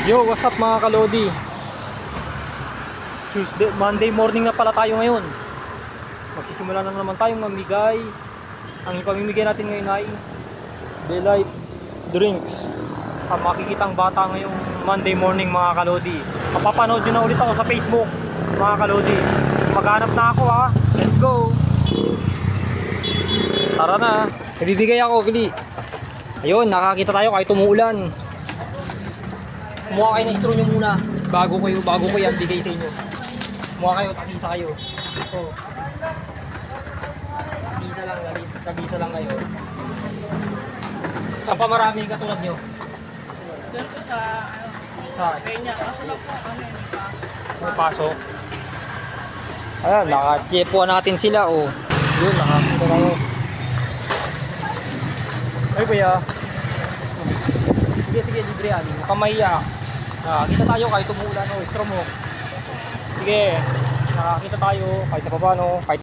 Yo, what's up mga kalodi? Tuesday, Monday morning na pala tayo ngayon. Magsisimula na naman tayong mamigay. Ang ipamimigay natin ngayon ay daylight drinks sa makikitang bata ngayong Monday morning mga kalodi. Mapapanood nyo na ulit ako sa Facebook mga kalodi. Maghanap na ako ha. Let's go! Tara na. Ibibigay ako, Gili. Ayun, nakakita tayo kahit umuulan. Kumuha kayo ng straw nyo muna bago ko yan bigay sa inyo. Kumuha kayo, tagisa kayo. Ito. Tagisa lang kayo. Saan pa maraming katulad nyo? Dito sa Peña, kaso lang po May pasok. Ayan, nakachepuan natin sila oh. Yun, nakakita kayo. Ay kuya. Sige, libre yan. Kamaya. Nakakita tayo kahit umuulan o straw mo. Sige, nakakita tayo kahit na paano. Kahit